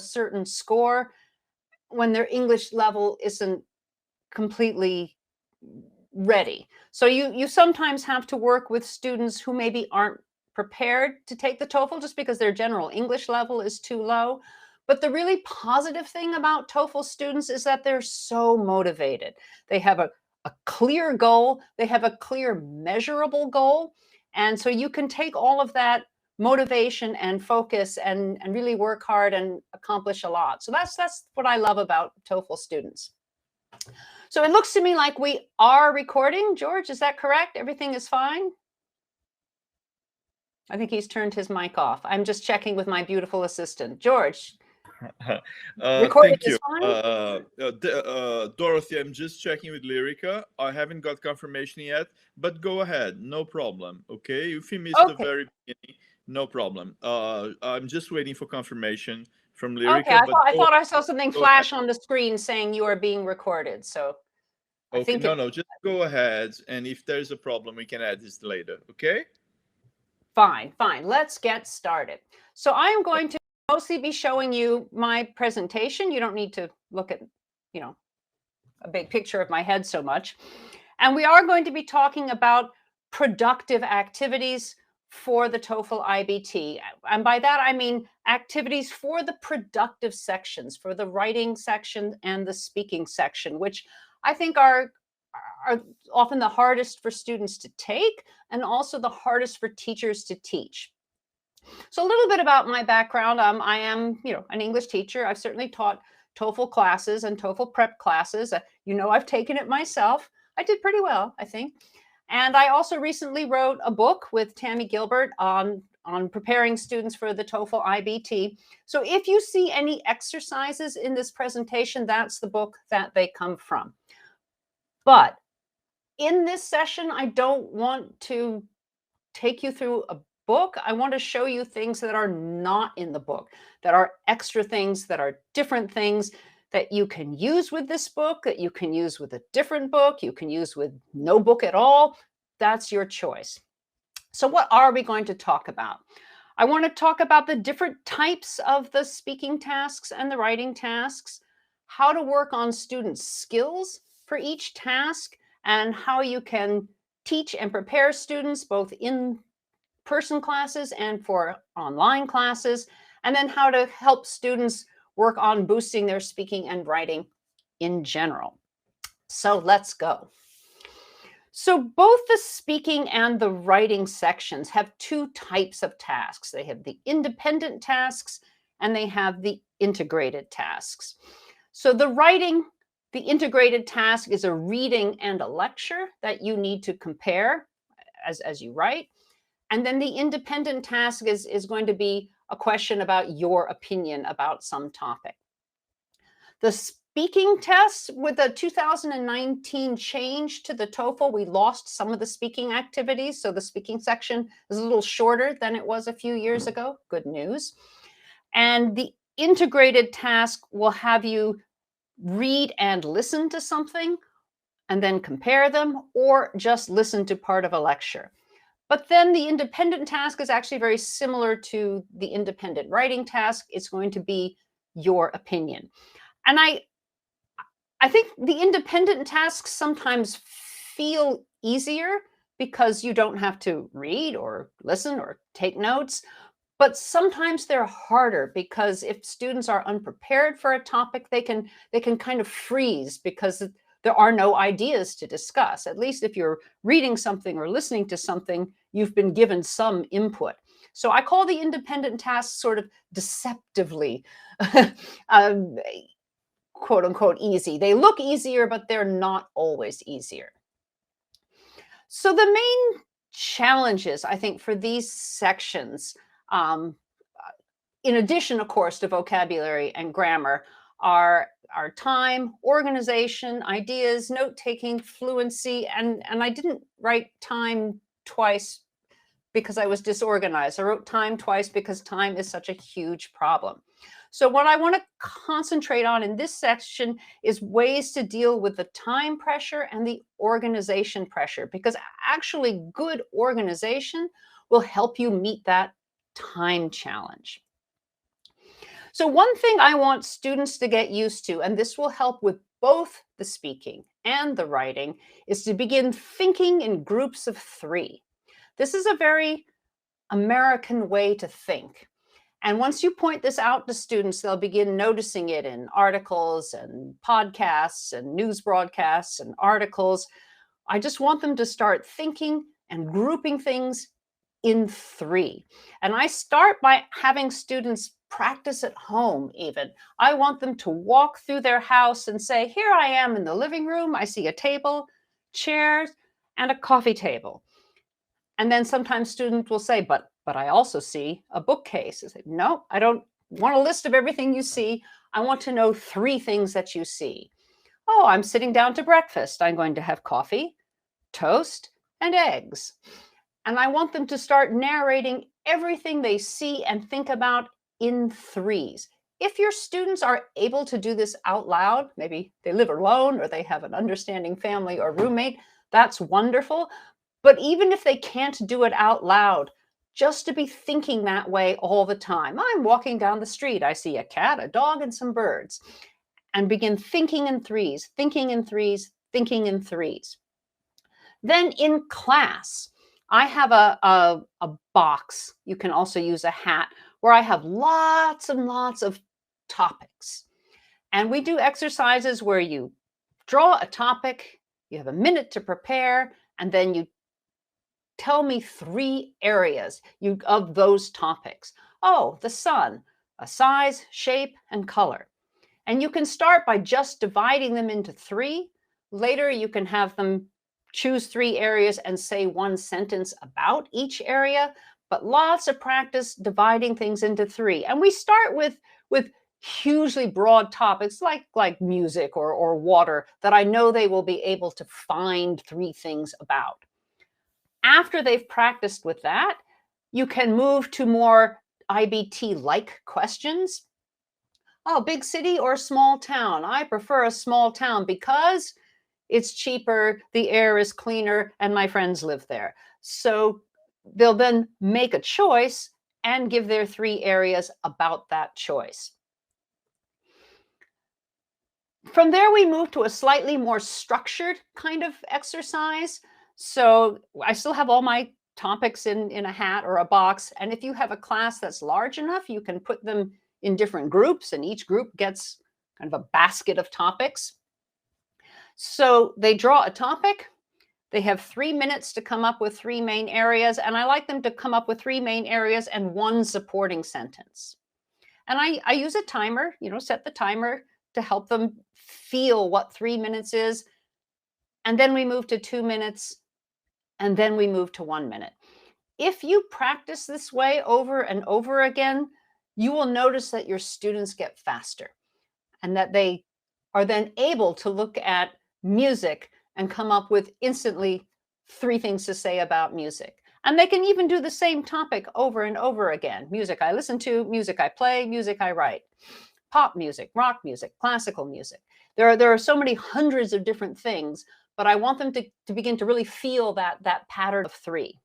a certain score when their English level isn't completely ready. So you sometimes have to work with students who maybe aren't prepared to take the TOEFL just because their general English level is too low. But the really positive thing about TOEFL students is that they're so motivated. They have a clear goal, they have a clear measurable goal. And so you can take all of that motivation and focus and really work hard and accomplish a lot. So that's what I love about TOEFL students. So it looks to me like we are recording. George, is that correct? Everything is fine? I think he's turned his mic off. I'm just checking with my beautiful assistant. George, recording Thank you. is fine? Dorothy, I'm just checking with Lyrica. I haven't got confirmation yet, but go ahead. No problem. Okay. If you missed the very beginning, no problem. I'm just waiting for confirmation from Lyrica. Okay, I thought I saw something flash on the screen saying you are being recorded. So I think no, just go ahead. And if there's a problem, we can add this later. Okay. Fine. Let's get started. So I am going to mostly be showing you my presentation. You don't need to look at, a big picture of my head so much. And we are going to be talking about productive activities for the TOEFL iBT. And by that, I mean activities for the productive sections, for the writing section and the speaking section, which I think are often the hardest for students to take and also the hardest for teachers to teach. So a little bit about my background. I am, an English teacher. I've certainly taught TOEFL classes and TOEFL prep classes. I've taken it myself. I did pretty well, I think. And I also recently wrote a book with Tammy Gilbert on preparing students for the TOEFL iBT. So if you see any exercises in this presentation, that's the book that they come from. But in this session, I don't want to take you through a book. I want to show you things that are not in the book, that are extra things, that are different things that you can use with this book, that you can use with a different book, you can use with no book at all. That's your choice. So what are we going to talk about? I want to talk about the different types of the speaking tasks and the writing tasks, how to work on students' skills for each task, and how you can teach and prepare students both in person classes and for online classes, and then how to help students work on boosting their speaking and writing in general. So let's go. So both the speaking and the writing sections have two types of tasks. They have the independent tasks and they have the integrated tasks. So the integrated task is a reading and a lecture that you need to compare as you write. And then the independent task is going to be a question about your opinion about some topic. The speaking test, with the 2019 change to the TOEFL, we lost some of the speaking activities. So the speaking section is a little shorter than it was a few years ago. Good news. And the integrated task will have you read and listen to something and then compare them, or just listen to part of a lecture. But then the independent task is actually very similar to the independent writing task. It's going to be your opinion. And I think the independent tasks sometimes feel easier because you don't have to read or listen or take notes. But sometimes they're harder because if students are unprepared for a topic, they can kind of freeze because there are no ideas to discuss. At least if you're reading something or listening to something, you've been given some input. So I call the independent tasks sort of deceptively, quote unquote, easy. They look easier, but they're not always easier. So the main challenges, I think, for these sections, in addition, of course, to vocabulary and grammar, are time, organization, ideas, note-taking, fluency, and I didn't write time twice because I was disorganized. I wrote time twice because time is such a huge problem. So what I want to concentrate on in this section is ways to deal with the time pressure and the organization pressure, because actually good organization will help you meet that time challenge. So one thing I want students to get used to, and this will help with both the speaking and the writing, is to begin thinking in groups of 3. This is a very American way to think. And once you point this out to students, they'll begin noticing it in articles and podcasts and news broadcasts and articles. I just want them to start thinking and grouping things in 3. And I start by having students practice at home even. I want them to walk through their house and say, here I am in the living room. I see a table, chairs, and a coffee table. And then sometimes students will say, but I also see a bookcase. I say, no, I don't want a list of everything you see. I want to know 3 things that you see. Oh, I'm sitting down to breakfast. I'm going to have coffee, toast, and eggs. And I want them to start narrating everything they see and think about in 3s. If your students are able to do this out loud, maybe they live alone or they have an understanding family or roommate, that's wonderful. But even if they can't do it out loud, just to be thinking that way all the time. I'm walking down the street. I see a cat, a dog, and some birds. And begin thinking in 3s, thinking in 3s, thinking in 3s. Then in class, I have a box. You can also use a hat where I have lots and lots of topics. And we do exercises where you draw a topic, you have a minute to prepare, and then you tell me 3 areas of those topics. Oh, the sun, a size, shape, and color. And you can start by just dividing them into 3. Later, you can have them choose 3 areas and say 1 sentence about each area, but lots of practice dividing things into 3. And we start with hugely broad topics like music or water that I know they will be able to find 3 things about. After they've practiced with that, you can move to more IBT-like questions. Oh, big city or small town? I prefer a small town because it's cheaper, the air is cleaner, and my friends live there. So they'll then make a choice and give their 3 areas about that choice. From there, we move to a slightly more structured kind of exercise. So I still have all my topics in a hat or a box. And if you have a class that's large enough, you can put them in different groups, and each group gets kind of a basket of topics. So they draw a topic. They have 3 minutes to come up with 3 main areas. And I like them to come up with 3 main areas and 1 supporting sentence. And I use a timer, set the timer to help them feel what 3 minutes is. And then we move to 2 minutes. And then we move to 1 minute. If you practice this way over and over again, you will notice that your students get faster and that they are then able to look at music and come up with instantly 3 things to say about music. And they can even do the same topic over and over again. Music I listen to, music I play, music I write. Pop music, rock music, classical music. There are so many hundreds of different things, but I want them to begin to really feel that pattern of 3.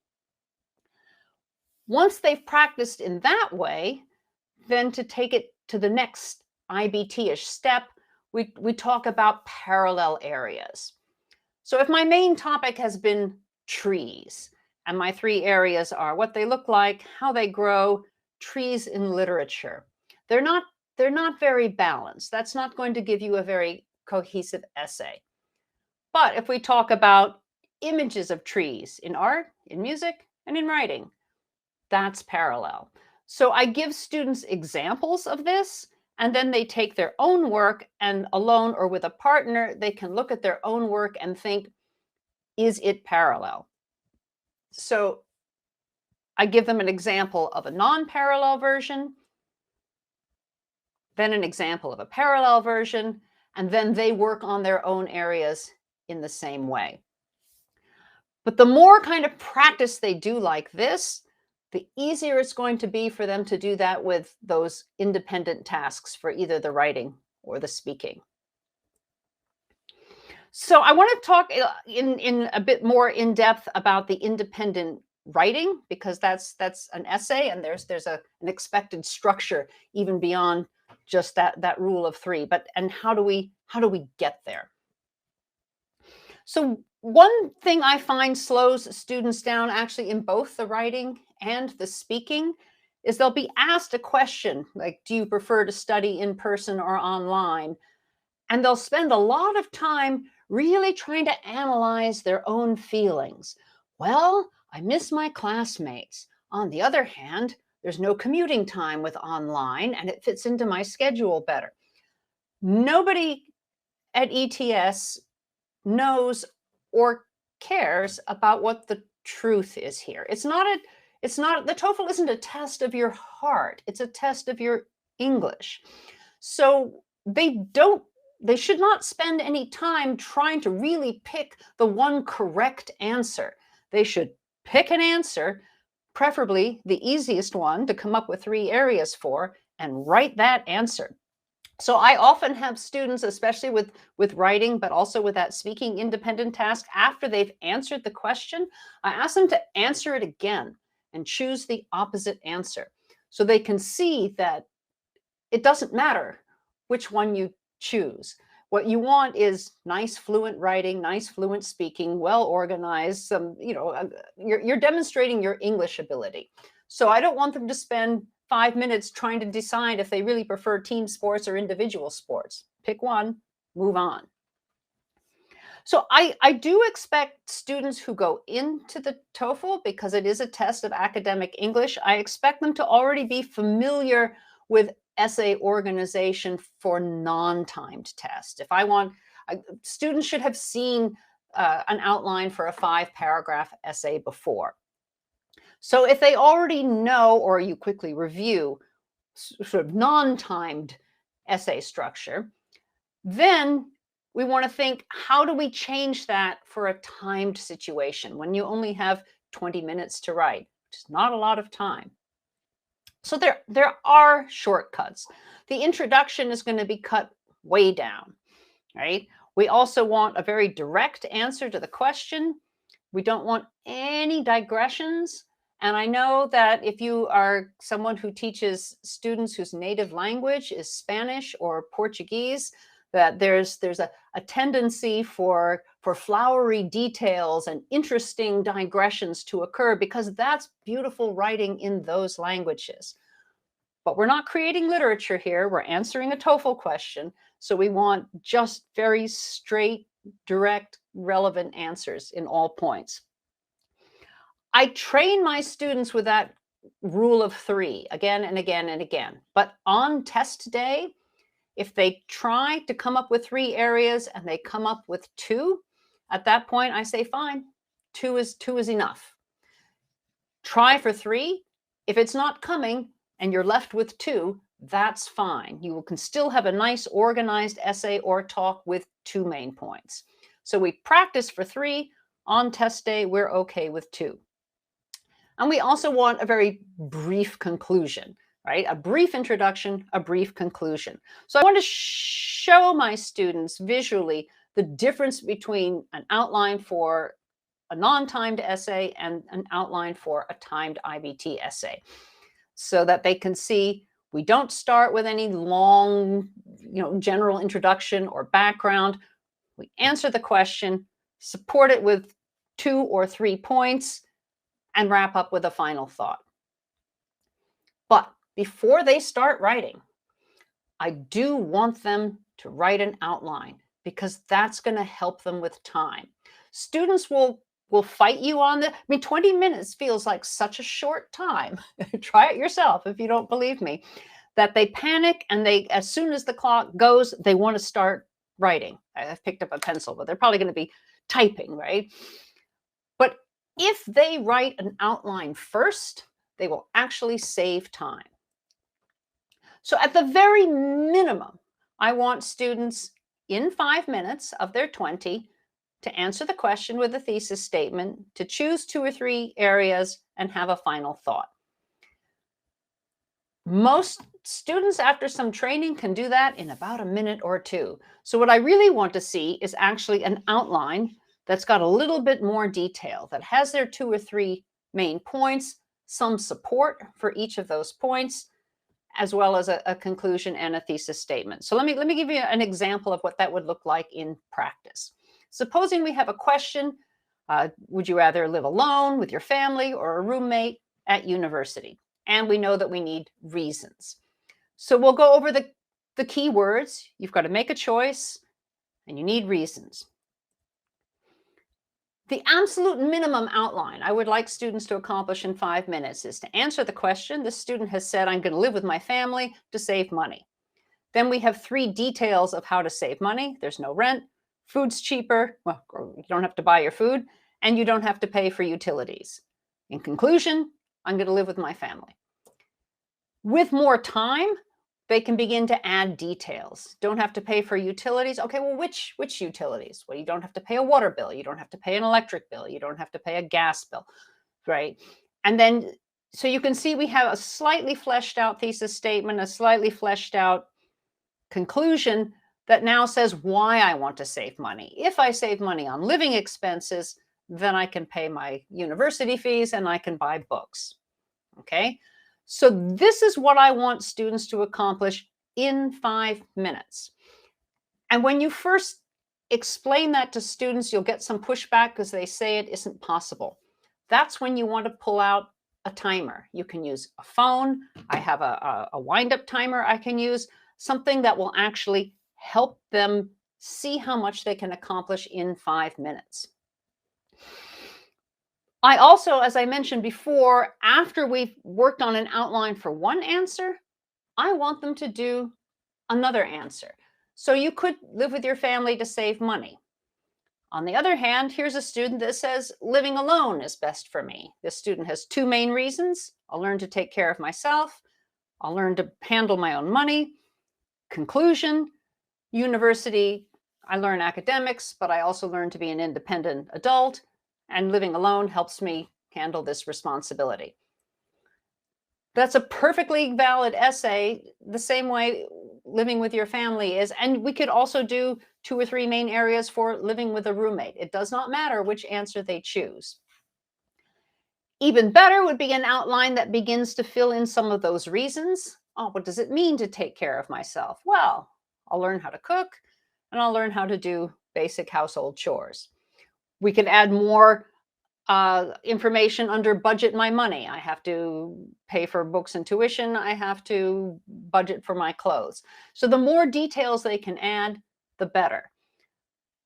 Once they've practiced in that way, then to take it to the next IBT-ish step, we talk about parallel areas. So if my main topic has been trees, and my 3 areas are what they look like, how they grow, trees in literature, they're not very balanced. That's not going to give you a very cohesive essay. But if we talk about images of trees in art, in music, and in writing, that's parallel. So I give students examples of this, and then they take their own work, and alone or with a partner, they can look at their own work and think, is it parallel? So I give them an example of a non-parallel version, then an example of a parallel version, and then they work on their own areas in the same way. But the more kind of practice they do like this, the easier it's going to be for them to do that with those independent tasks for either the writing or the speaking. So I want to talk in a bit more in depth about the independent writing, because that's an essay, and there's an expected structure even beyond just that rule of 3. And how do we get there? So one thing I find slows students down actually in both the writing and the speaking is they'll be asked a question like, do you prefer to study in person or online? And they'll spend a lot of time really trying to analyze their own feelings. Well, I miss my classmates. On the other hand, there's no commuting time with online and it fits into my schedule better. Nobody at ETS knows or cares about what the truth is here. It's not the TOEFL isn't a test of your heart. It's a test of your English. So they should not spend any time trying to really pick the one correct answer. They should pick an answer, preferably the easiest one to come up with 3 areas for, and write that answer. So I often have students, especially with writing, but also with that speaking independent task, after they've answered the question, I ask them to answer it again and choose the opposite answer, so they can see that it doesn't matter which one you choose. What you want is nice fluent writing, nice fluent speaking, well organized, you're demonstrating your English ability. So I don't want them to spend 5 minutes trying to decide if they really prefer team sports or individual sports. Pick one, move on. So I do expect students who go into the TOEFL, because it is a test of academic English, I expect them to already be familiar with essay organization for non-timed tests. Students should have seen an outline for a 5-paragraph essay before. So if they already know, or you quickly review, sort of non-timed essay structure, then we want to think, how do we change that for a timed situation when you only have 20 minutes to write, which is not a lot of time. So there are shortcuts. The introduction is going to be cut way down, right? We also want a very direct answer to the question. We don't want any digressions. And I know that if you are someone who teaches students whose native language is Spanish or Portuguese, that there's a tendency for flowery details and interesting digressions to occur, because that's beautiful writing in those languages. But we're not creating literature here. We're answering a TOEFL question. So we want just very straight, direct, relevant answers in all points. I train my students with that rule of 3 again and again and again. But on test day, if they try to come up with 3 areas and they come up with 2, at that point I say, fine, 2 is enough. Try for 3. If it's not coming and you're left with 2, that's fine. You can still have a nice organized essay or talk with 2 main points. So we practice for 3. On test day, we're okay with 2. And we also want a very brief conclusion, right? A brief introduction, a brief conclusion. So I want to show my students visually the difference between an outline for a non-timed essay and an outline for a timed IBT essay, so that they can see we don't start with any long, general introduction or background. We answer the question, support it with 2 or 3 points, and wrap up with a final thought. But before they start writing, I do want them to write an outline, because that's going to help them with time. Students will fight you on the, 20 minutes feels like such a short time. Try it yourself if you don't believe me, that they panic and as soon as the clock goes, they want to start writing. I've picked up a pencil, but they're probably going to be typing, right? But if they write an outline first, they will actually save time. So at the very minimum, I want students in 5 minutes of their 20 to answer the question with a thesis statement, to choose 2 or 3 areas, and have a final thought. Most students, after some training, can do that in about a minute or 2. So what I really want to see is actually an outline that's got a little bit more detail, that has their 2 or 3 main points, some support for each of those points, as well as a conclusion and a thesis statement. So let me give you an example of what that would look like in practice. Supposing we have a question, would you rather live alone with your family or a roommate at university? And we know that we need reasons. So we'll go over the key words. You've got to make a choice and you need reasons. The absolute minimum outline I would like students to accomplish in 5 minutes is to answer the question. The student has said, I'm going to live with my family to save money. Then we have 3 details of how to save money. There's no rent, food's cheaper, well, you don't have to buy your food, and you don't have to pay for utilities. In conclusion, I'm going to live with my family. With more time, they can begin to add details. Don't have to pay for utilities. Okay, well, which utilities? Well, you don't have to pay a water bill. You don't have to pay an electric bill. You don't have to pay a gas bill, right? And then, so you can see we have a slightly fleshed out thesis statement, a slightly fleshed out conclusion that now says why I want to save money. If I save money on living expenses, then I can pay my university fees and I can buy books, okay? So this is what I want students to accomplish in 5 minutes. And when you first explain that to students, you'll get some pushback because they say it isn't possible. That's when you want to pull out a timer. You can use a phone. I have a wind-up timer I can use, something that will actually help them see how much they can accomplish in 5 minutes. I also, as I mentioned before, after we've worked on an outline for one answer, I want them to do another answer. So you could live with your family to save money. On the other hand, here's a student that says living alone is best for me. This student has 2 main reasons. I'll learn to take care of myself. I'll learn to handle my own money. Conclusion, university, I learn academics, but I also learn to be an independent adult. And living alone helps me handle this responsibility. That's a perfectly valid essay, the same way living with your family is. And we could also do 2 or 3 main areas for living with a roommate. It does not matter which answer they choose. Even better would be an outline that begins to fill in some of those reasons. Oh, what does it mean to take care of myself? Well, I'll learn how to cook and I'll learn how to do basic household chores. We can add more information under budget my money. I have to pay for books and tuition. I have to budget for my clothes. So the more details they can add, the better.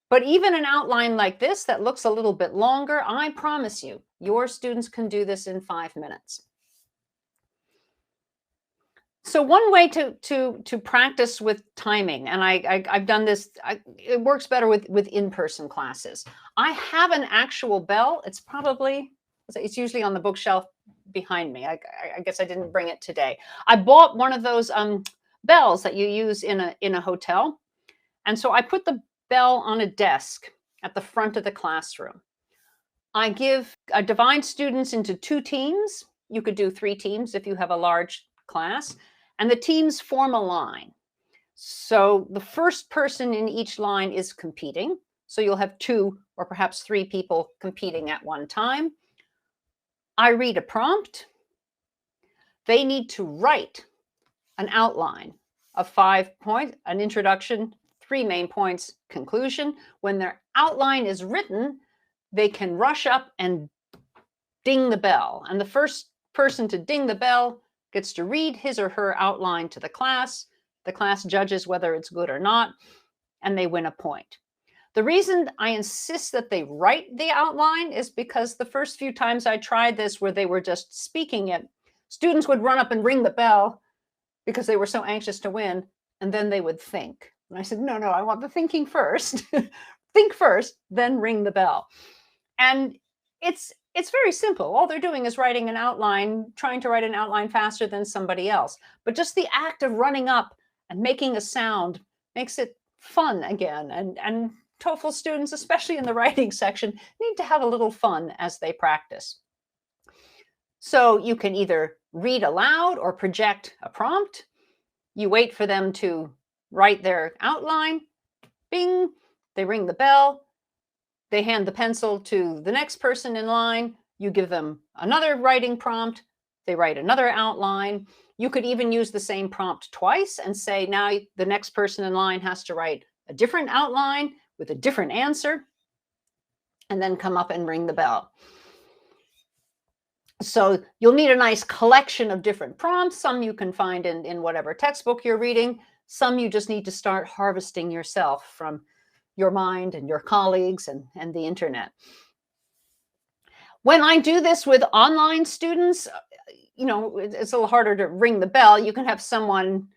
But even an outline like this that looks a little bit longer, I promise you, your students can do this in 5 minutes. So one way to practice with timing, and I've done this, it works better with in-person classes. I have an actual bell. It's usually on the bookshelf behind me. I guess I didn't bring it today. I bought one of those bells that you use in a hotel. And so I put the bell on a desk at the front of the classroom. I divide students into 2 teams. You could do 3 teams if you have a large class. And the teams form a line. So the first person in each line is competing. So you'll have 2 or perhaps 3 people competing at one time. I read a prompt. They need to write an outline of 5 points, an introduction, 3 main points, conclusion. When their outline is written, they can rush up and ding the bell. And the first person to ding the bell gets to read his or her outline to the class. The class judges whether it's good or not, and they win a point. The reason I insist that they write the outline is because the first few times I tried this where they were just speaking it, students would run up and ring the bell because they were so anxious to win, and then they would think. And I said, no, I want the thinking first. Think first, then ring the bell. And it's very simple. All they're doing is writing an outline, trying to write an outline faster than somebody else. But just the act of running up and making a sound makes it fun again. And TOEFL students, especially in the writing section, need to have a little fun as they practice. So you can either read aloud or project a prompt. You wait for them to write their outline. Bing, they ring the bell. They hand the pencil to the next person in line. You give them another writing prompt, they write another outline. You could even use the same prompt twice and say, now the next person in line has to write a different outline with a different answer, and then come up and ring the bell. So you'll need a nice collection of different prompts. Some you can find in whatever textbook you're reading. Some you just need to start harvesting yourself from your mind and your colleagues and the internet. When I do this with online students, you know, it's a little harder to ring the bell. You can have someone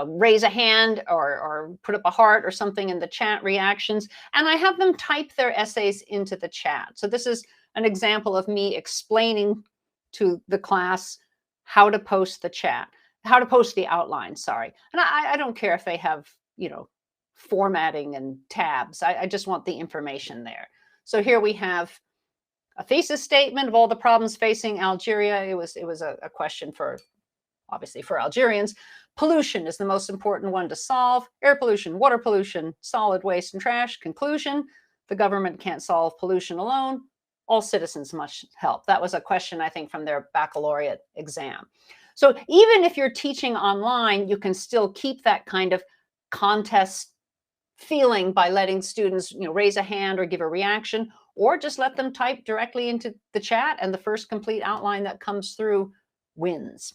raise a hand or put up a heart or something in the chat reactions, and I have them type their essays into the chat. So this is an example of me explaining to the class how to post the chat, how to post the outline, sorry. And I don't care if they have, you know, formatting and tabs. I just want the information there. So here we have a thesis statement of all the problems facing Algeria. It was a question for, obviously, for Algerians. Pollution is the most important one to solve. Air pollution, water pollution, solid waste and trash. Conclusion, the government can't solve pollution alone. All citizens must help. That was a question, I think, from their baccalaureate exam. So even if you're teaching online, you can still keep that kind of contest feeling by letting students, you know, raise a hand or give a reaction, or just let them type directly into the chat, and the first complete outline that comes through wins.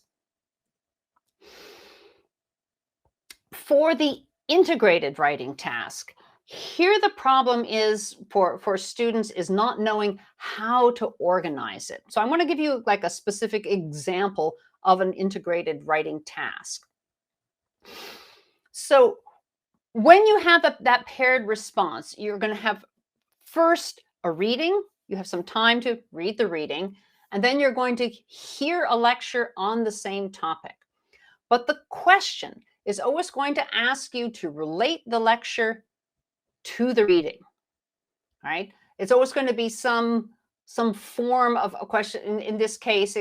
For the integrated writing task, here the problem is for students is not knowing how to organize it. So I want to give you like a specific example of an integrated writing task. So when you have that paired response, you're going to have first a reading. You have some time to read the reading, and then you're going to hear a lecture on the same topic. But the question is always going to ask you to relate the lecture to the reading, right? It's always going to be some form of a question. In this case,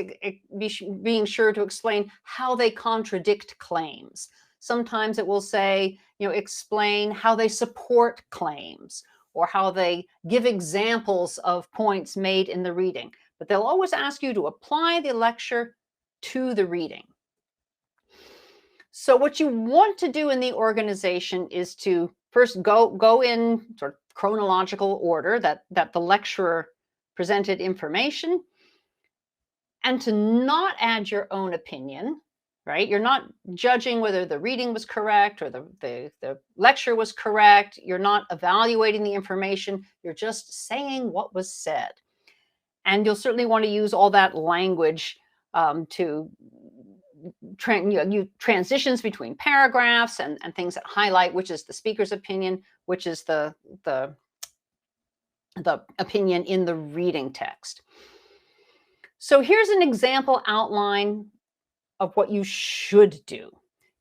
being sure to explain how they contradict claims. Sometimes it will say, you know, explain how they support claims or how they give examples of points made in the reading. But they'll always ask you to apply the lecture to the reading. So what you want to do in the organization is to first go in sort of chronological order that the lecturer presented information, and to not add your own opinion, right? You're not judging whether the reading was correct or the lecture was correct. You're not evaluating the information. You're just saying what was said. And you'll certainly want to use all that language to transitions between paragraphs and things that highlight which is the speaker's opinion, which is the opinion in the reading text. So here's an example outline of what you should do.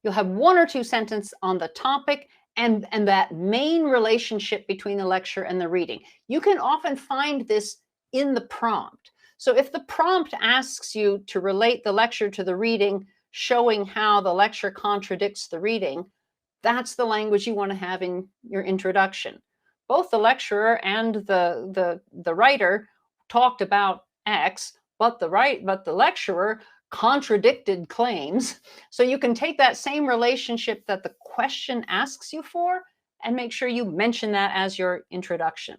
You'll have one or two sentences on the topic and that main relationship between the lecture and the reading. You can often find this in the prompt. So if the prompt asks you to relate the lecture to the reading, showing how the lecture contradicts the reading, that's the language you want to have in your introduction. Both the lecturer and the writer talked about X, but the lecturer contradicted claims. So you can take that same relationship that the question asks you for and make sure you mention that as your introduction.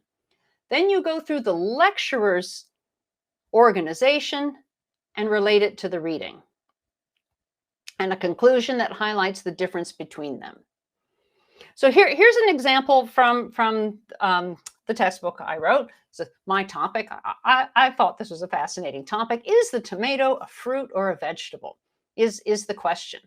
Then you go through the lecturer's organization and relate it to the reading, and a conclusion that highlights the difference between them. So here's an example from the textbook I wrote. So my topic, I thought this was a fascinating topic. Is the tomato a fruit or a vegetable? Is the question.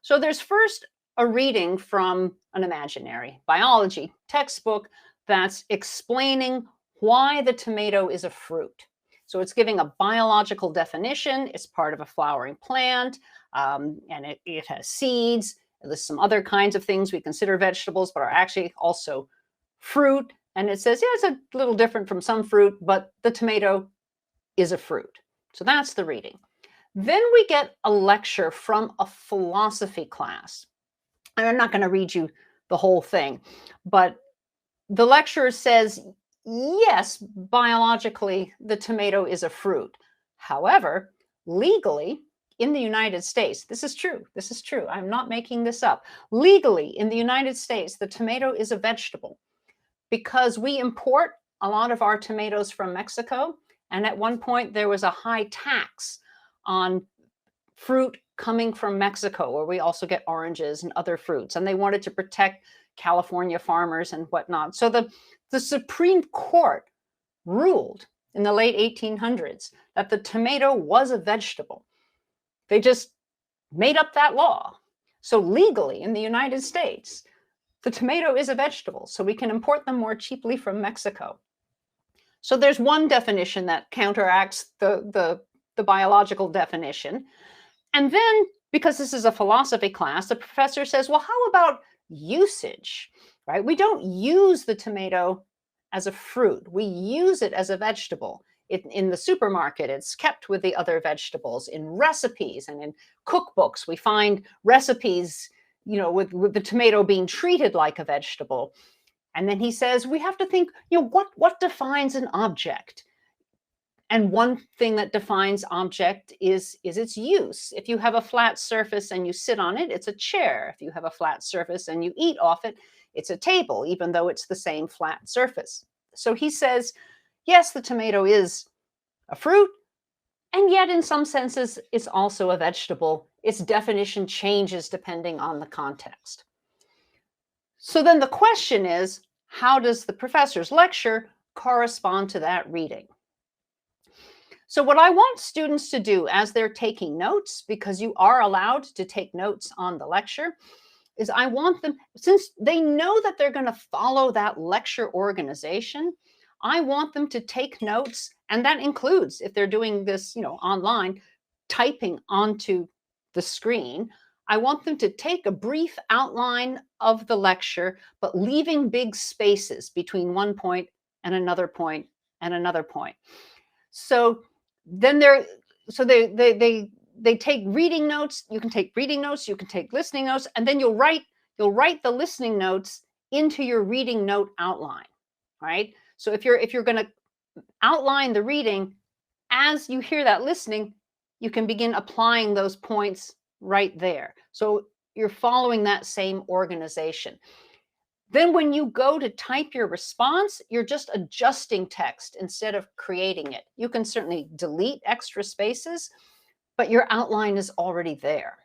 So there's first a reading from an imaginary biology textbook that's explaining why the tomato is a fruit. So it's giving a biological definition. It's part of a flowering plant, and it has seeds. There's some other kinds of things we consider vegetables, but are actually also fruit. And it says, yeah, it's a little different from some fruit, but the tomato is a fruit. So that's the reading. Then we get a lecture from a philosophy class. And I'm not going to read you the whole thing, but the lecturer says, yes, biologically, the tomato is a fruit. However, legally, in the United States, this is true. This is true. I'm not making this up. Legally, in the United States, the tomato is a vegetable because we import a lot of our tomatoes from Mexico. And at one point, there was a high tax on fruit coming from Mexico, where we also get oranges and other fruits. And they wanted to protect California farmers and whatnot. So the Supreme Court ruled in the late 1800s that the tomato was a vegetable. They just made up that law. So legally in the United States, the tomato is a vegetable, so we can import them more cheaply from Mexico. So there's one definition that counteracts the biological definition. And then, because this is a philosophy class, the professor says, well, how about usage, right? We don't use the tomato as a fruit. We use it as a vegetable. In the supermarket, it's kept with the other vegetables. In recipes and in cookbooks, we find recipes, with the tomato being treated like a vegetable. And then he says, we have to think, what defines an object? And one thing that defines object is its use. If you have a flat surface and you sit on it, it's a chair. If you have a flat surface and you eat off it, it's a table, even though it's the same flat surface. So he says, yes, the tomato is a fruit, and yet in some senses, it's also a vegetable. Its definition changes depending on the context. So then the question is, how does the professor's lecture correspond to that reading? So what I want students to do as they're taking notes, because you are allowed to take notes on the lecture, is I want them, since they know that they're going to follow that lecture organization, I want them to take notes, and that includes, if they're doing this, online, typing onto the screen. I want them to take a brief outline of the lecture, but leaving big spaces between one point and another point and another point. So then they take reading notes. You can take reading notes, you can take listening notes, and then you'll write the listening notes into your reading note outline, right? So if you're going to outline the reading, as you hear that listening, you can begin applying those points right there. So you're following that same organization. Then when you go to type your response, you're just adjusting text instead of creating it. You can certainly delete extra spaces, but your outline is already there.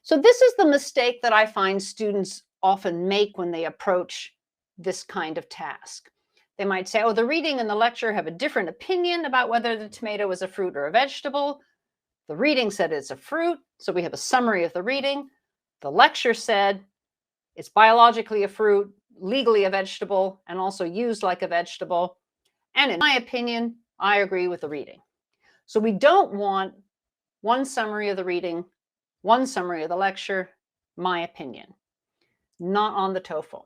So this is the mistake that I find students often make when they approach this kind of task. They might say, oh, the reading and the lecture have a different opinion about whether the tomato is a fruit or a vegetable. The reading said it's a fruit, so we have a summary of the reading. The lecture said it's biologically a fruit, legally a vegetable, and also used like a vegetable. And in my opinion, I agree with the reading. So we don't want one summary of the reading, one summary of the lecture, my opinion. Not on the TOEFL.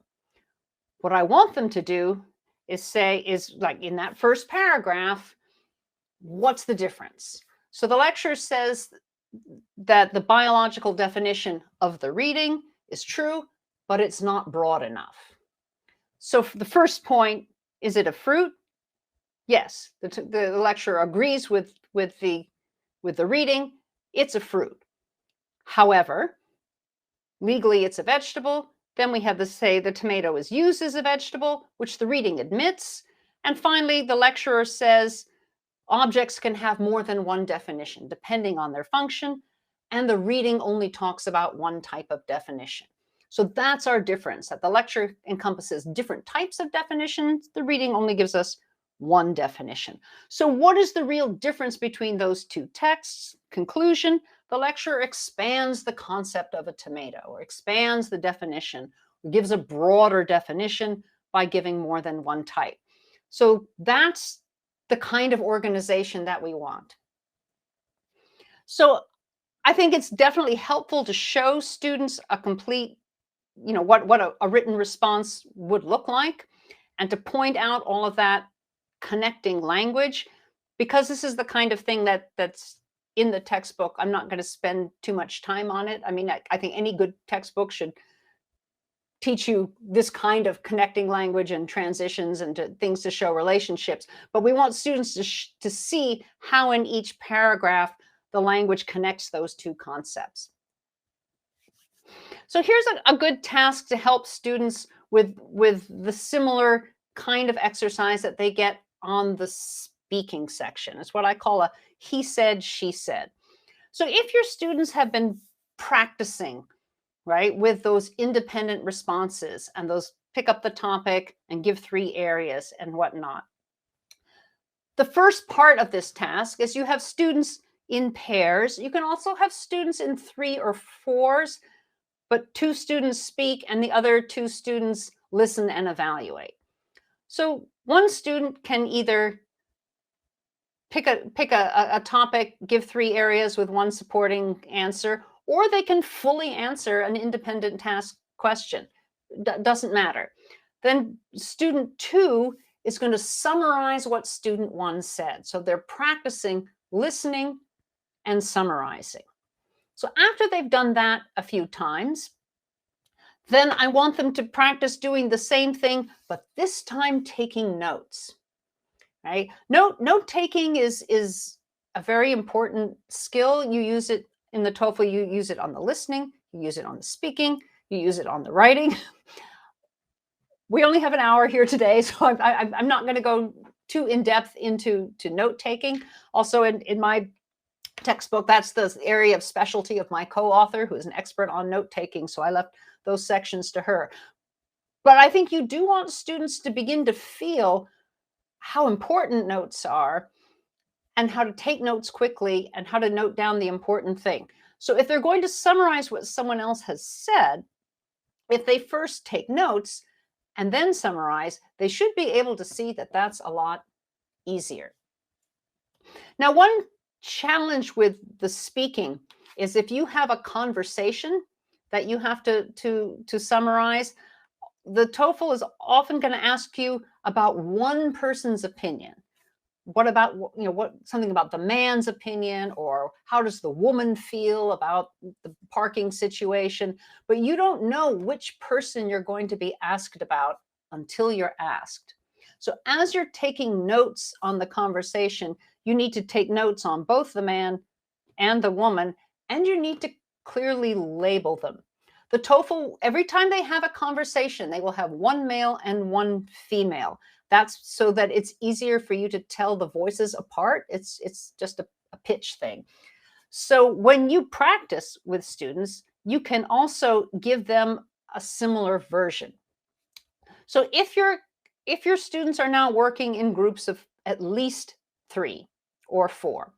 What I want them to do is like in that first paragraph, what's the difference? So the lecture says that the biological definition of the reading is true, but it's not broad enough. So for the first point, is it a fruit? Yes, the lecturer agrees with the reading. It's a fruit. However, legally it's a vegetable. Then we have to say the tomato is used as a vegetable, which the reading admits. And finally, the lecturer says objects can have more than one definition, depending on their function, and the reading only talks about one type of definition. So that's our difference, that the lecture encompasses different types of definitions. The reading only gives us one definition. So what is the real difference between those two texts? Conclusion, the lecturer expands the concept of a tomato, or expands the definition, or gives a broader definition by giving more than one type. So that's the kind of organization that we want. So I think it's definitely helpful to show students a complete, what a written response would look like, and to point out all of that connecting language, because this is the kind of thing that's in the textbook. I'm not going to spend too much time on it. I mean, I think any good textbook should teach you this kind of connecting language and transitions and things to show relationships, but we want students to see how in each paragraph the language connects those two concepts. So here's a good task to help students with the similar kind of exercise that they get on the speaking section. It's what I call a he said, she said. So if your students have been practicing, right, with those independent responses and those pick up the topic and give 3 areas and whatnot, the first part of this task is you have students in pairs. You can also have students in 3 or 4s, but 2 students speak and the other 2 students listen and evaluate. So one student can either pick a topic, give 3 areas with 1 supporting answer, or they can fully answer an independent task question. Doesn't matter. Then student 2 is going to summarize what student 1 said. So they're practicing listening and summarizing. So after they've done that a few times, then I want them to practice doing the same thing, but this time taking notes. Right? Note taking is a very important skill. You use it in the TOEFL. You use it on the listening. You use it on the speaking. You use it on the writing. We only have an hour here today, so I'm not going to go too in depth into note taking. Also, in my textbook, that's the area of specialty of my co-author, who is an expert on note taking. So I left those sections to her. But I think you do want students to begin to feel how important notes are and how to take notes quickly and how to note down the important thing. So if they're going to summarize what someone else has said, if they first take notes and then summarize, they should be able to see that that's a lot easier. Now, one challenge with the speaking is if you have a conversation that you have to summarize, the TOEFL is often going to ask you about one person's opinion. What about, something about the man's opinion, or how does the woman feel about the parking situation? But you don't know which person you're going to be asked about until you're asked. So as you're taking notes on the conversation, you need to take notes on both the man and the woman, and you need to clearly label them. The TOEFL, every time they have a conversation, they will have 1 male and 1 female. That's so that it's easier for you to tell the voices apart. It's just a pitch thing. So when you practice with students, you can also give them a similar version. So if your students are now working in groups of at least 3 or 4,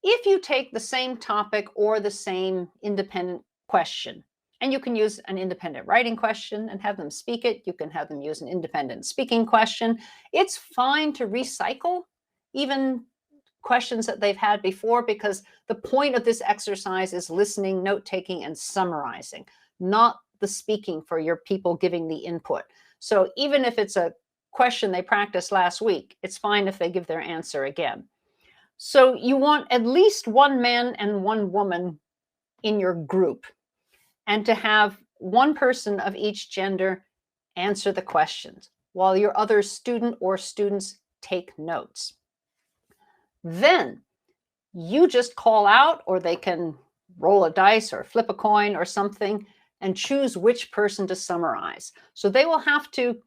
if you take the same topic or the same independent question, and you can use an independent writing question and have them speak it. You can have them use an independent speaking question. It's fine to recycle even questions that they've had before, because the point of this exercise is listening, note-taking, and summarizing, not the speaking for your people giving the input. So even if it's a question they practiced last week, it's fine if they give their answer again. So you want at least 1 man and 1 woman in your group, and to have 1 person of each gender answer the questions while your other student or students take notes. Then you just call out, or they can roll a dice or flip a coin or something and choose which person to summarize. So they will have to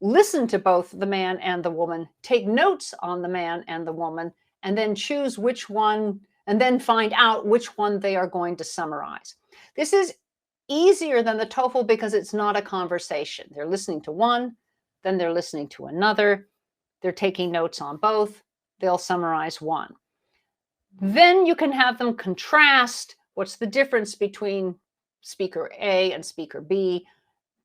listen to both the man and the woman, take notes on the man and the woman, and then choose which one, and then find out which one they are going to summarize. This is easier than the TOEFL because it's not a conversation. They're listening to one, then they're listening to another. They're taking notes on both. They'll summarize one. Then you can have them contrast what's the difference between speaker A and speaker B.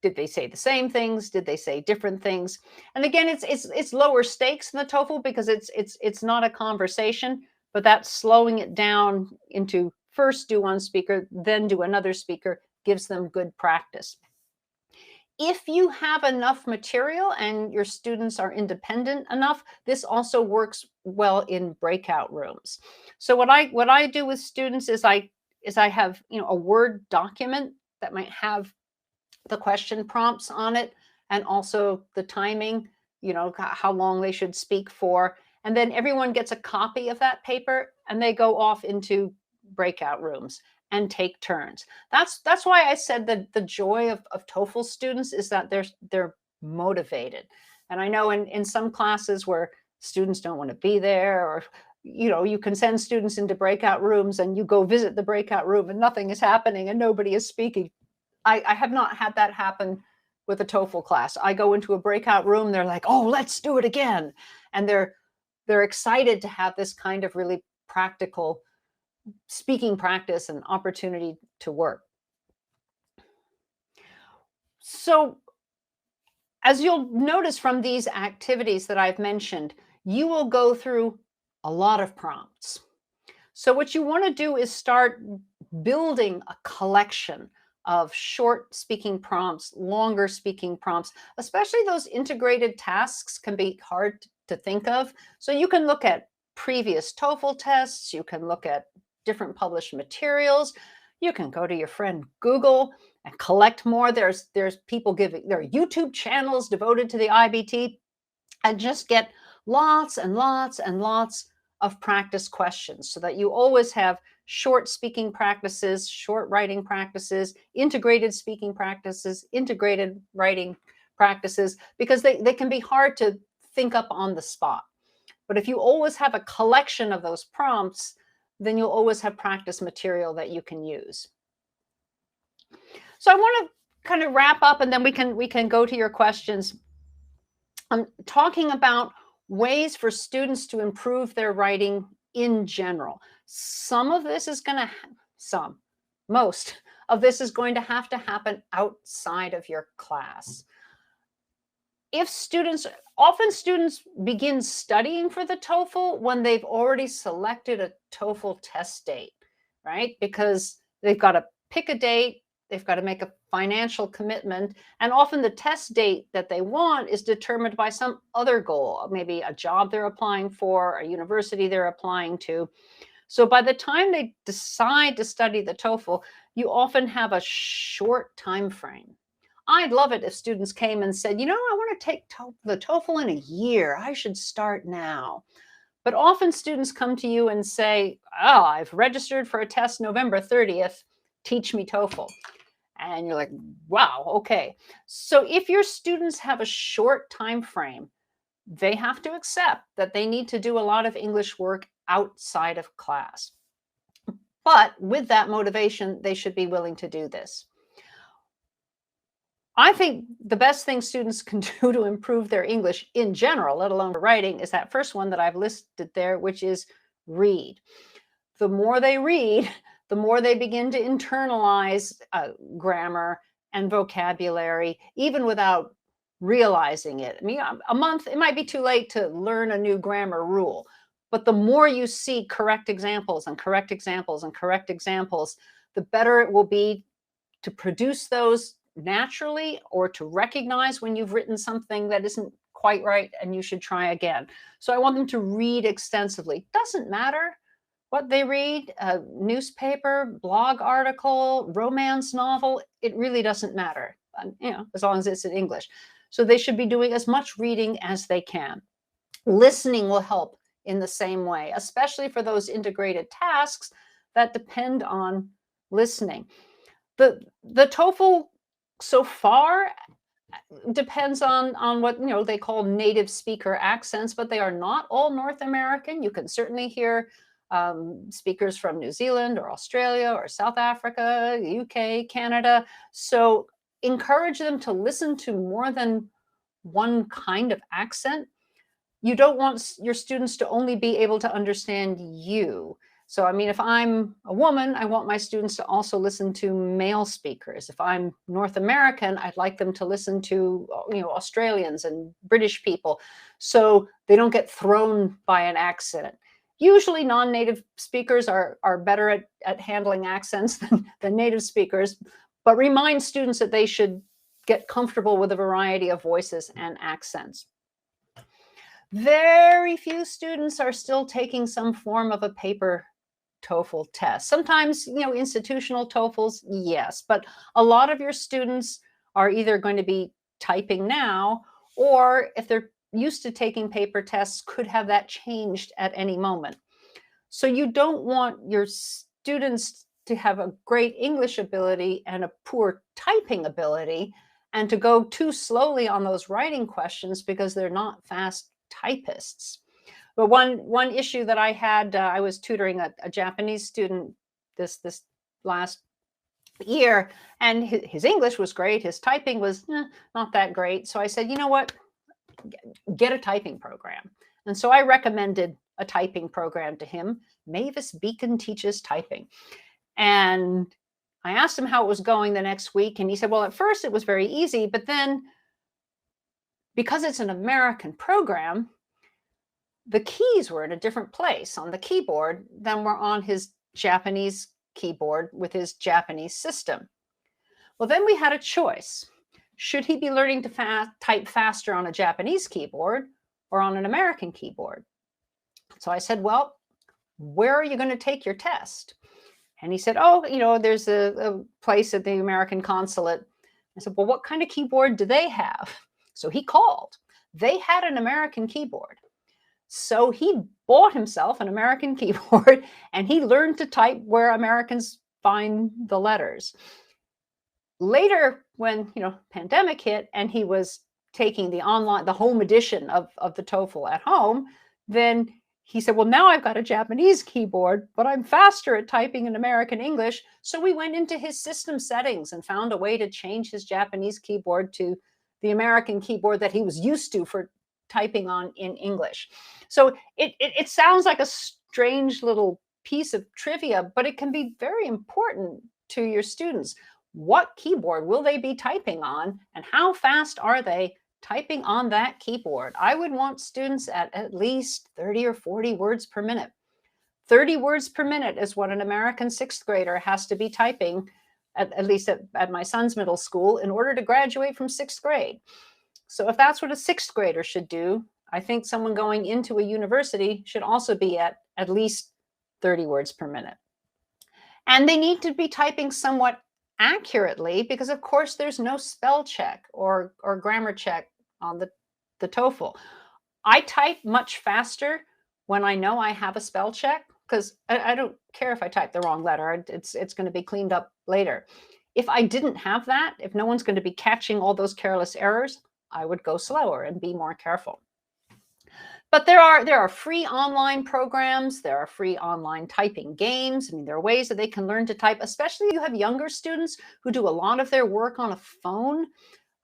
Did they say the same things? Did they say different things? And again, it's lower stakes in the TOEFL because it's not a conversation, but that's slowing it down into first do one speaker, then do another speaker, gives them good practice. If you have enough material and your students are independent enough, this also works well in breakout rooms. So what I do with students is I have a Word document that might have the question prompts on it, and also the timing, you know, how long they should speak for. And then everyone gets a copy of that paper and they go off into breakout rooms and take turns. That's why I said that the joy of TOEFL students is that they're motivated. And I know in some classes where students don't want to be there, or you know, you can send students into breakout rooms and you go visit the breakout room and nothing is happening and nobody is speaking. I have not had that happen with a TOEFL class. I go into a breakout room, they're like, oh, let's do it again. And they're excited to have this kind of really practical speaking practice and opportunity to work. So as you'll notice from these activities that I've mentioned, you will go through a lot of prompts. So what you want to do is start building a collection of short speaking prompts, longer speaking prompts, especially those integrated tasks can be hard to think of. So you can look at previous TOEFL tests, you can look at different published materials, you can go to your friend Google and collect more. There's people giving, there are YouTube channels devoted to the IBT, and just get lots and lots and lots of practice questions so that you always have short speaking practices, short writing practices, integrated speaking practices, integrated writing practices, because they can be hard to think up on the spot. But if you always have a collection of those prompts, then you'll always have practice material that you can use. So I want to kind of wrap up and then we can go to your questions. I'm talking about ways for students to improve their writing in general. Some of this is going to, most of this is going to have to happen outside of your class. If students, often students begin studying for the TOEFL when they've already selected a TOEFL test date, right? Because they've got to pick a date, they've got to make a financial commitment, and often the test date that they want is determined by some other goal, maybe a job they're applying for, a university they're applying to. So by the time they decide to study the TOEFL, you often have a short time frame. I'd love it if students came and said, you know, I want to take the TOEFL in a year. I should start now. But often students come to you and say, oh, I've registered for a test November 30th. Teach me TOEFL. And you're like, wow, okay. So if your students have a short time frame, they have to accept that they need to do a lot of English work outside of class. But with that motivation, they should be willing to do this. I think the best thing students can do to improve their English in general, let alone writing, is that first one that I've listed there, which is read. The more they read, the more they begin to internalize grammar and vocabulary, even without realizing it. I mean, a month, it might be too late to learn a new grammar rule, but the more you see correct examples and correct examples and correct examples, the better it will be to produce those naturally, or to recognize when you've written something that isn't quite right and you should try again. So I want them to read extensively. Doesn't matter what they read, a newspaper, blog article, romance novel, it really doesn't matter, you know, as long as it's in English. So they should be doing as much reading as they can. Listening will help in the same way, especially for those integrated tasks that depend on listening. The TOEFL so far depends on what, you know, they call native speaker accents, but they are not all North American. You can certainly hear speakers from New Zealand or Australia or South Africa, UK, Canada. So encourage them to listen to more than one kind of accent. You don't want your students to only be able to understand you. So, I mean, if I'm a woman, I want my students to also listen to male speakers. If I'm North American, I'd like them to listen to, you know, Australians and British people, so they don't get thrown by an accent. Usually non-native speakers are better at handling accents than native speakers, but remind students that they should get comfortable with a variety of voices and accents. Very few students are still taking some form of a paper TOEFL test. Sometimes, you know, institutional TOEFLs, yes, but a lot of your students are either going to be typing now, or if they're used to taking paper tests, could have that changed at any moment. So you don't want your students to have a great English ability and a poor typing ability, and to go too slowly on those writing questions because they're not fast typists. But one issue that I had, I was tutoring a Japanese student this last year, and his English was great. His typing was not that great. So I said, you know what, get a typing program. And so I recommended a typing program to him. Mavis Beacon Teaches Typing. And I asked him how it was going the next week. And he said, well, at first it was very easy, but then because it's an American program, the keys were in a different place on the keyboard than were on his Japanese keyboard with his Japanese system. Well, then we had a choice. Should he be learning to type faster on a Japanese keyboard or on an American keyboard? So I said, well, where are you going to take your test? And he said, oh, there's a place at the American consulate. I said, well, what kind of keyboard do they have? So he called. They had an American keyboard. So he bought himself an American keyboard, and he learned to type where Americans find the letters. Later, when pandemic hit and he was taking the home edition of the TOEFL at home, then he said, well, now I've got a Japanese keyboard, but I'm faster at typing in American English. So we went into his system settings and found a way to change his Japanese keyboard to the American keyboard that he was used to for typing on in English. So it sounds like a strange little piece of trivia, but it can be very important to your students. What keyboard will they be typing on, and how fast are they typing on that keyboard? I would want students at least 30 or 40 words per minute. 30 words per minute is what an American sixth grader has to be typing, at least at my son's middle school, in order to graduate from sixth grade. So if that's what a sixth grader should do, I think someone going into a university should also be at least 30 words per minute. And they need to be typing somewhat accurately, because of course there's no spell check or grammar check on the TOEFL. I type much faster when I know I have a spell check, because I don't care if I type the wrong letter. It's going to be cleaned up later. If I didn't have that, if no one's going to be catching all those careless errors, I would go slower and be more careful. But there are free online programs. There are free online typing games. I mean, there are ways that they can learn to type, especially if you have younger students who do a lot of their work on a phone,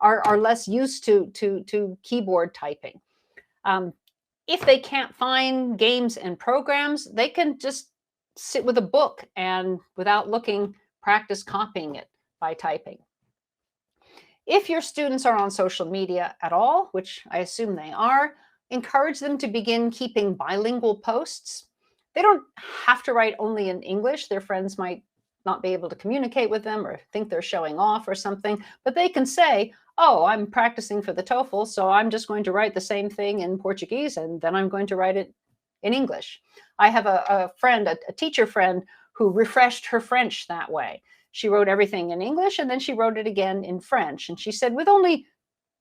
are less used to keyboard typing. If they can't find games and programs, they can just sit with a book and, without looking, practice copying it by typing. If your students are on social media at all, which I assume they are, encourage them to begin keeping bilingual posts. They don't have to write only in English. Their friends might not be able to communicate with them or think they're showing off or something, but they can say, oh, I'm practicing for the TOEFL, so I'm just going to write the same thing in Portuguese, and then I'm going to write it in English. I have a friend, a teacher friend, who refreshed her French that way. She wrote everything in English, and then she wrote it again in French. And she said, with only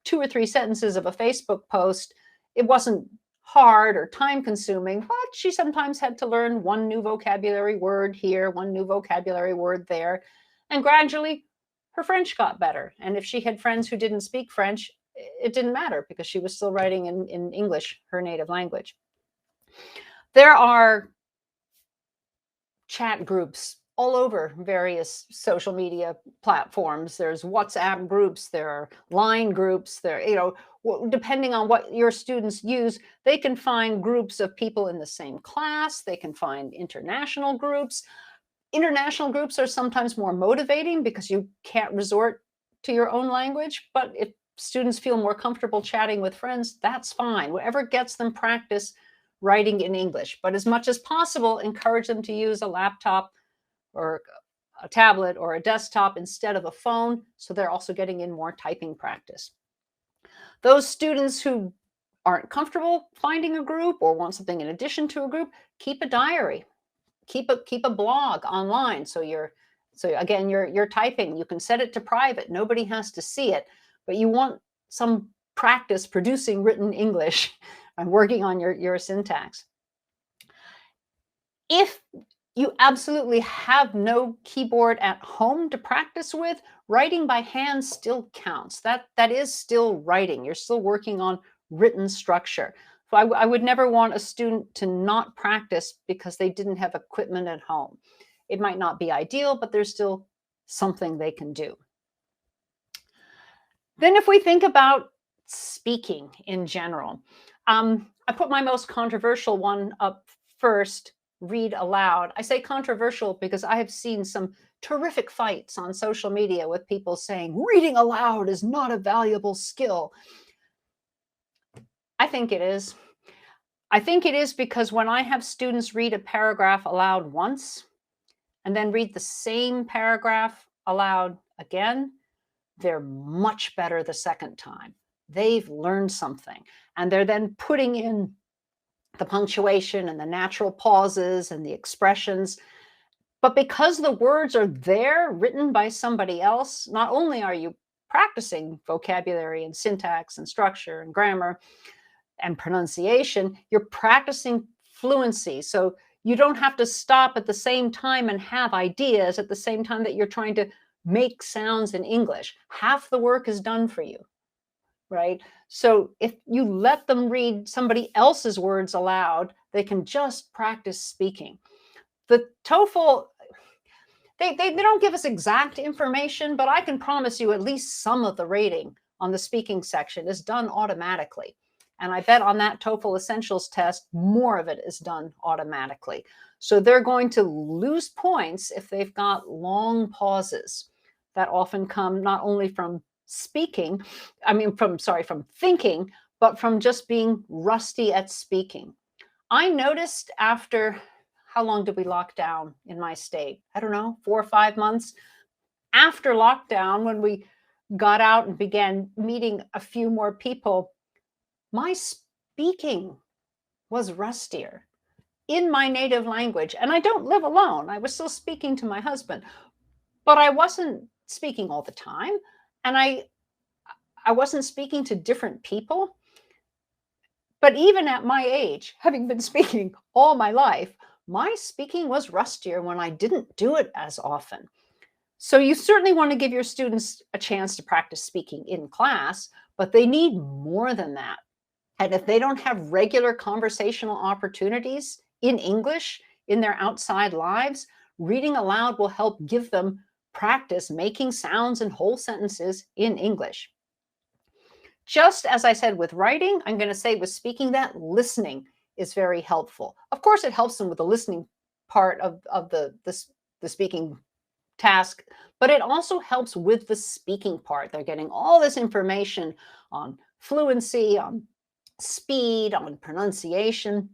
2 or 3 sentences of a Facebook post, it wasn't hard or time-consuming, but she sometimes had to learn one new vocabulary word here, one new vocabulary word there. And gradually, her French got better. And if she had friends who didn't speak French, it didn't matter, because she was still writing in English, her native language. There are chat groups all over various social media platforms. There's WhatsApp groups, there are Line groups, there, depending on what your students use, they can find groups of people in the same class. They can find international groups. International groups are sometimes more motivating because you can't resort to your own language. But if students feel more comfortable chatting with friends, that's fine. Whatever gets them practice writing in English. But as much as possible, encourage them to use a laptop or a tablet or a desktop instead of a phone, so they're also getting in more typing practice. Those students who aren't comfortable finding a group or want something in addition to a group, keep a diary. Keep a blog online, so So again, you're typing, you can set it to private. Nobody has to see it, but you want some practice producing written English and working on your syntax. If you absolutely have no keyboard at home to practice with, writing by hand still counts. That is still writing. You're still working on written structure. So I would never want a student to not practice because they didn't have equipment at home. It might not be ideal, but there's still something they can do. Then if we think about speaking in general, I put my most controversial one up first, read aloud. I say controversial because I have seen some terrific fights on social media with people saying reading aloud is not a valuable skill. I think it is. I think it is because when I have students read a paragraph aloud once and then read the same paragraph aloud again, they're much better the second time. They've learned something, and they're then putting in the punctuation and the natural pauses and the expressions. But because the words are there written by somebody else, not only are you practicing vocabulary and syntax and structure and grammar and pronunciation, you're practicing fluency. So you don't have to stop at the same time and have ideas at the same time that you're trying to make sounds in English. Half the work is done for you, right? So if you let them read somebody else's words aloud, they can just practice speaking. The TOEFL, they don't give us exact information, but I can promise you at least some of the rating on the speaking section is done automatically. And I bet on that TOEFL Essentials test, more of it is done automatically. So they're going to lose points if they've got long pauses that often come not only from speaking, from thinking, but from just being rusty at speaking. I noticed after, how long did we lock down in my state? I don't know, 4 or 5 months. After lockdown, when we got out and began meeting a few more people, my speaking was rustier in my native language. And I don't live alone. I was still speaking to my husband, but I wasn't speaking all the time. And I wasn't speaking to different people. But even at my age, having been speaking all my life, my speaking was rustier when I didn't do it as often. So you certainly want to give your students a chance to practice speaking in class, but they need more than that. And if they don't have regular conversational opportunities in English in their outside lives, reading aloud will help give them practice making sounds and whole sentences in English. Just as I said with writing, I'm going to say with speaking that listening is very helpful. Of course, it helps them with the listening part of the speaking task, but it also helps with the speaking part. They're getting all this information on fluency, on speed, on pronunciation.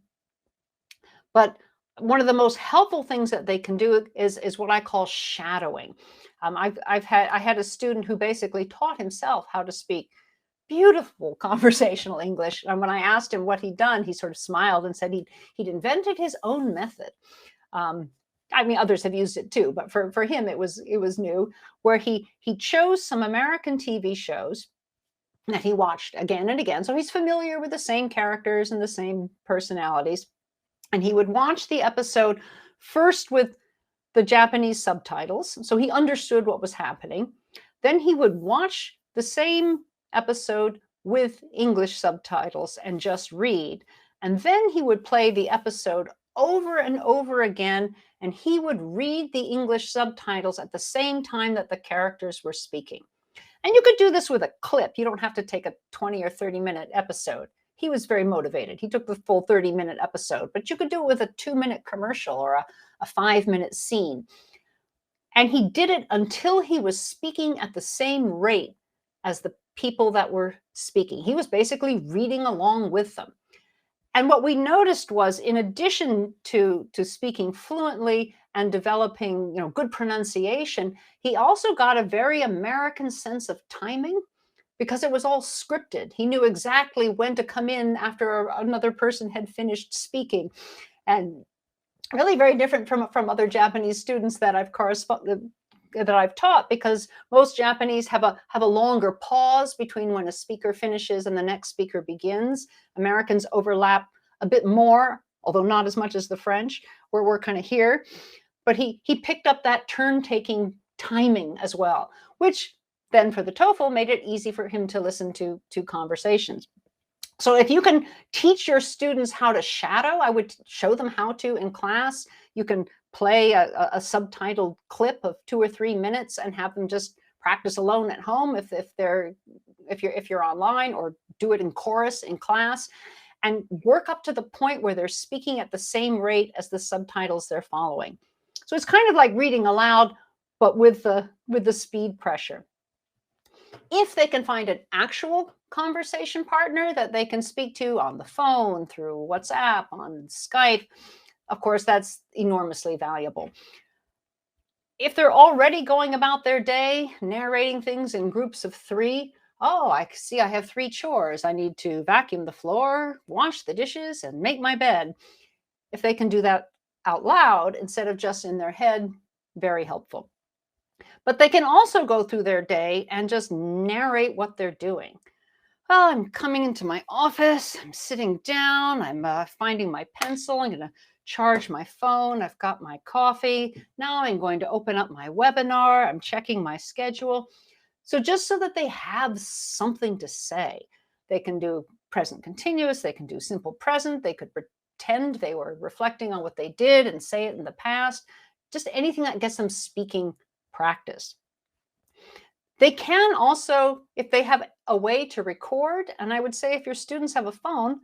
But one of the most helpful things that they can do is what I call shadowing. I had a student who basically taught himself how to speak beautiful conversational English. And when I asked him what he'd done, he sort of smiled and said he'd invented his own method. Others have used it too, but for him, it was new, where he chose some American TV shows that he watched again and again. So he's familiar with the same characters and the same personalities. And he would watch the episode first with the Japanese subtitles, so he understood what was happening. Then he would watch the same episode with English subtitles and just read. And then he would play the episode over and over again, and he would read the English subtitles at the same time that the characters were speaking. And you could do this with a clip. You don't have to take a 20 or 30-minute episode. He was very motivated. He took the full 30-minute episode, but you could do it with a 2-minute commercial or a 5-minute scene. And he did it until he was speaking at the same rate as the people that were speaking. He was basically reading along with them. And what we noticed was, in addition to speaking fluently and developing, good pronunciation, he also got a very American sense of timing, because it was all scripted. He knew exactly when to come in after another person had finished speaking. And really very different from other Japanese students that I've that I've taught, because most Japanese have a longer pause between when a speaker finishes and the next speaker begins. Americans overlap a bit more, although not as much as the French, where we're kind of here. But he picked up that turn-taking timing as well, which then for the TOEFL made it easy for him to listen to conversations. So if you can teach your students how to shadow, I would show them how to in class. You can play a subtitled clip of 2 or 3 minutes and have them just practice alone at home if you're online, or do it in chorus in class, and work up to the point where they're speaking at the same rate as the subtitles they're following. So it's kind of like reading aloud, but with the speed pressure. If they can find an actual conversation partner that they can speak to on the phone, through WhatsApp, on Skype, of course, that's enormously valuable. If they're already going about their day, narrating things in groups of 3, oh, I see I have 3 chores. I need to vacuum the floor, wash the dishes, and make my bed. If they can do that out loud instead of just in their head, very helpful. But they can also go through their day and just narrate what they're doing. Well, I'm coming into my office, I'm sitting down, I'm finding my pencil, I'm going to charge my phone, I've got my coffee. Now I'm going to open up my webinar, I'm checking my schedule. So just so that they have something to say, they can do present continuous, they can do simple present, they could pretend they were reflecting on what they did and say it in the past, just anything that gets them speaking practice. They can also, if they have a way to record, and I would say if your students have a phone,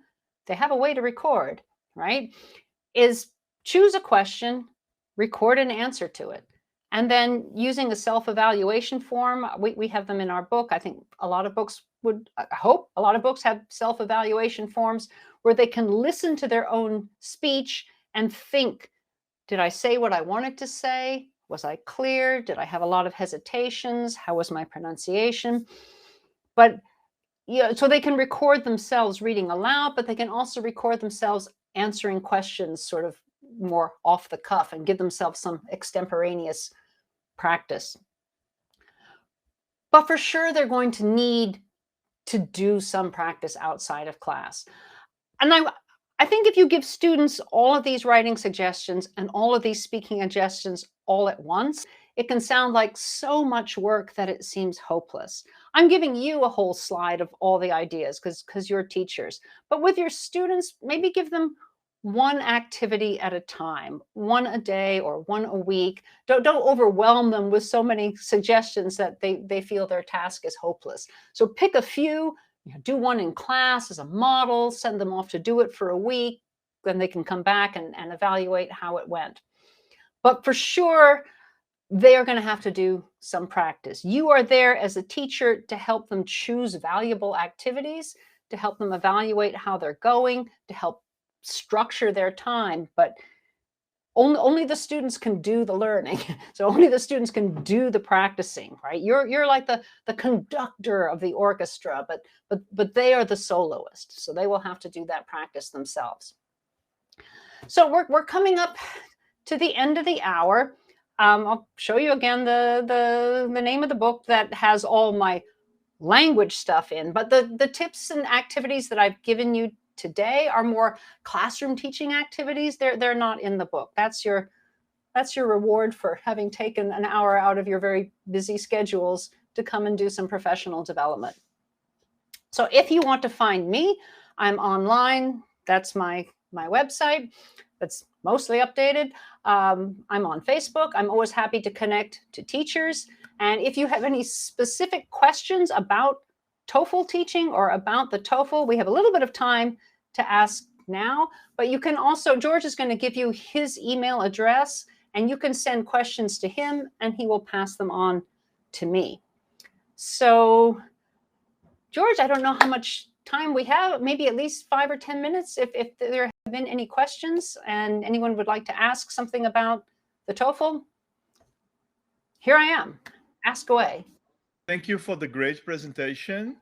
they have a way to record, right? Is choose a question, record an answer to it. And then using a self-evaluation form, we have them in our book. I think a lot of books would, I hope a lot of books have self-evaluation forms where they can listen to their own speech and think, did I say what I wanted to say? Was I clear? Did I have a lot of hesitations? How was my pronunciation? But yeah, so they can record themselves reading aloud, but they can also record themselves answering questions sort of more off the cuff and give themselves some extemporaneous practice. But for sure, they're going to need to do some practice outside of class. And I think if you give students all of these writing suggestions and all of these speaking suggestions all at once, it can sound like so much work that it seems hopeless. I'm giving you a whole slide of all the ideas because you're teachers. But with your students, maybe give them one activity at a time, one a day or one a week. Don't overwhelm them with so many suggestions that they feel their task is hopeless. So pick a few. Do one in class as a model, send them off to do it for a week, then they can come back and evaluate how it went. But for sure, they are going to have to do some practice. You are there as a teacher to help them choose valuable activities, to help them evaluate how they're going, to help structure their time. But only the students can do the learning. So only the students can do the practicing, right? You're like the conductor of the orchestra, but they are the soloist. So they will have to do that practice themselves. So we're coming up to the end of the hour. I'll show you again the name of the book that has all my language stuff in, but the tips and activities that I've given you today are more classroom teaching activities. They're not in the book. That's your reward for having taken an hour out of your very busy schedules to come and do some professional development. So if you want to find me, I'm online. That's my website. That's mostly updated. I'm on Facebook. I'm always happy to connect to teachers. And if you have any specific questions about TOEFL teaching or about the TOEFL, we have a little bit of time to ask now, but you can also, George is going to give you his email address and you can send questions to him and he will pass them on to me. So George, I don't know how much time we have, maybe at least 5 or 10 minutes if there have been any questions and anyone would like to ask something about the TOEFL. Here I am. Ask away. Thank you for the great presentation.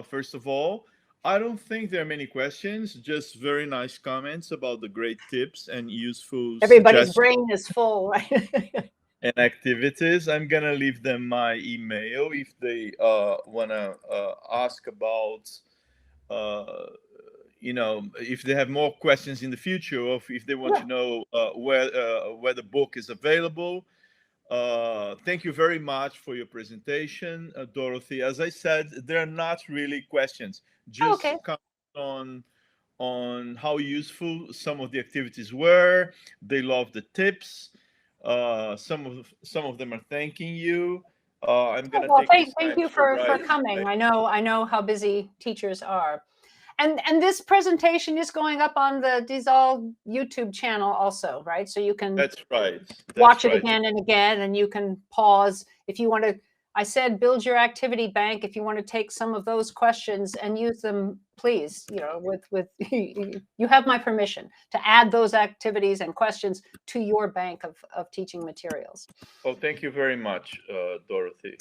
First of all, I don't think there are many questions, just very nice comments about the great tips and useful Everybody's suggestions. brain is full, right? and activities. I'm gonna leave them my email if they wanna ask about if they have more questions in the future, or if they want Yeah. to know where the book is available. Thank you very much for your presentation, Dorothy. As I said, they're not really questions, just Okay. comment on how useful some of the activities were. They love the tips. Some of them are thanking you. I'm Oh, gonna well, take this thank time you to for write. coming. I know how busy teachers are. And this presentation is going up on the Disal YouTube channel also, right? So you can That's right. watch That's it right. again and again, and you can pause if you want to. I said build your activity bank. If you want to take some of those questions and use them, please, with you have my permission to add those activities and questions to your bank of teaching materials. Oh, thank you very much, Dorothy.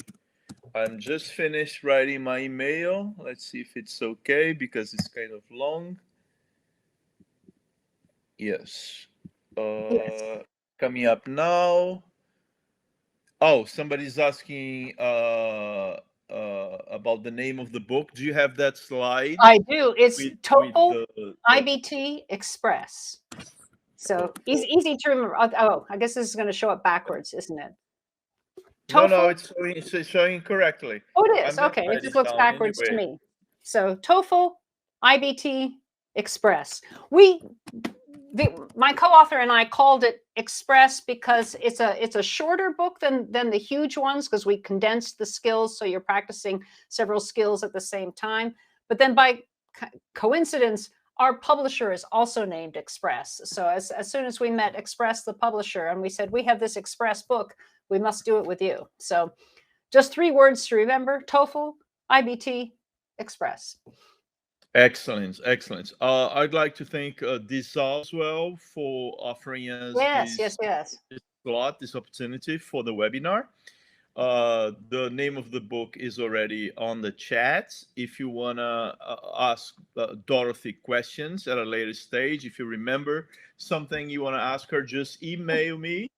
I'm just finished writing my email. Let's see if it's okay because it's kind of long. Yes. Yes. Coming up now. Oh, somebody's asking about the name of the book. Do you have that slide I do. It's with TOEFL the iBT Express. So easy to remember. Oh, I guess this is going to show up backwards, isn't it? No, no, TOEFL. it's showing correctly. Oh, it I'm is. gonna Okay. It write just it looks down backwards to anyway. me. So TOEFL iBT Express. My co-author and I called it Express because it's a shorter book than the huge ones, because we condensed the skills, so you're practicing several skills at the same time. But then by coincidence, our publisher is also named Express. So as soon as we met Express, the publisher, and we said, we have this Express book, we must do it with you. So just 3 words to remember: TOEFL iBT Express. Excellent, excellent. I'd like to thank Disal as well for offering us Yes, yes, yes. this slot, this opportunity for the webinar. The name of the book is already on the chat. If you want to ask Dorothy questions at a later stage, if you remember something you want to ask her, just email me.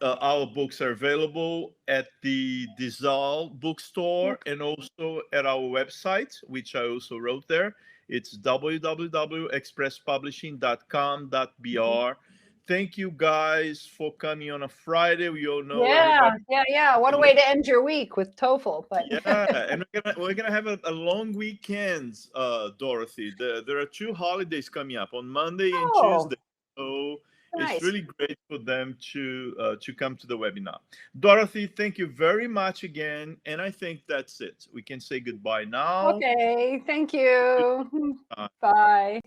Our books are available at the Disal bookstore and also at our website, which I also wrote there. It's www.expresspublishing.com.br. Thank you guys for coming on a Friday. We all know everybody. Yeah. What a way to end your week with TOEFL. But Yeah, and we're gonna have a long weekend, Dorothy. There are 2 holidays coming up on Monday and Tuesday, so it's nice. really great for them to come to the webinar. Dorothy, thank you very much again, and I think that's it. We can say goodbye now. Okay, thank you. Bye.